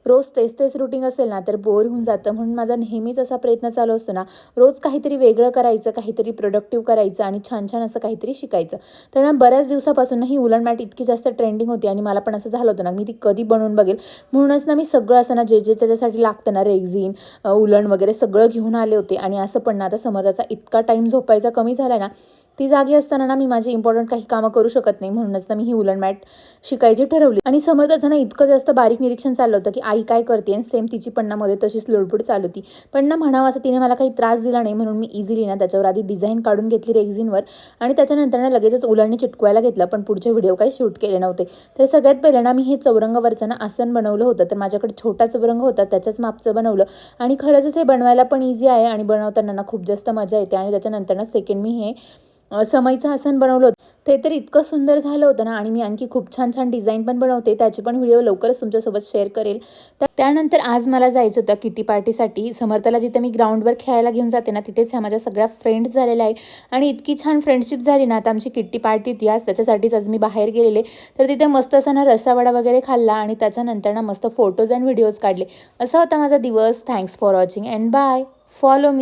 रोज तेच तेच रुटीन असेल ना तर बोर होऊन जातं. म्हणून माझा नेहमीच असा प्रयत्न चालू असतो ना, रोज काहीतरी वेगळं करायचं, काहीतरी प्रोडक्टिव्ह करायचं आणि छान-छान असं काहीतरी शिकायचं. तर ना बऱ्याच दिवसापासून ना ही वूलन मॅट इतकी जास्त ट्रेंडिंग होती आणि मला पण असं झालं होतं ना, मी ती कधी बनवून बघेल. म्हणूनच ना मी सगळं असं ना जे त्याच्यासाठी लागतं ना रेक्झिन, उलन वगैरे सगळं घेऊन आले होते. आणि असं पण ना आता समोरचा इतका टाईम झोपायचा कमी झाला ना, ती जागी असताना ना मी माझी इम्पॉर्टंट काही कामं करू शकत नाही. म्हणूनच ना मी ही वूलन मॅट शिकायची ठरवली. आणि समोरचं ना इतकं जास्त बारीक निरीक्षण चाललं होतं, की आई काय करते आणि सेम तिची पण ना मध्ये तशीच लुडबुड चालू होती. पण ना म्हणावं असं तिने मला काही त्रास दिला नाही, म्हणून मी इझिली ना त्याच्यावर आधी डिझाईन काढून घेतली रेक्झिनवर आणि त्याच्यानंतर ना लगेचच उलणने चिटकवायला घेतलं. पण पुढचे व्हिडिओ काही शूट केले नव्हते. तर सगळ्यात पहिलं ना मी हे चौरंगावरचं ना आसन बनवलं होतं. तर माझ्याकडे छोटा चौरंग होता, त्याच्याच मापचं बनवलं आणि खरंच हे बनवायला पण इझी आहे आणि बनवताना ना खूप जास्त मजा येते. आणि त्याच्यानंतर ना सेकंड मी हे समईचं आसन बनवलं होतं. ते तर इतकं सुंदर झालं होतं ना. आणि मी आणखी खूप छान छान डिझाईन पण बनवते, त्याचे पण व्हिडिओ लवकरच तुमच्यासोबत शेअर करेल. तर त्यानंतर आज मला जायचं होतं किटी पार्टीसाठी. समर्थला जिथे मी ग्राउंडवर खेळायला घेऊन जाते ना, तिथेच ह्या माझ्या सगळ्या फ्रेंड्स झालेल्या आहे आणि इतकी छान फ्रेंडशिप झाली ना. आता आमची किट्टी पार्टी होती आज, त्याच्यासाठीच आज मी बाहेर गेलेले. तर तिथे मस्त असा ना रसावडा वगैरे खाल्ला आणि त्याच्यानंतर ना मस्त फोटोज अँड व्हिडिओज काढले. असा होता माझा दिवस. Thanks for watching and bye. Follow me.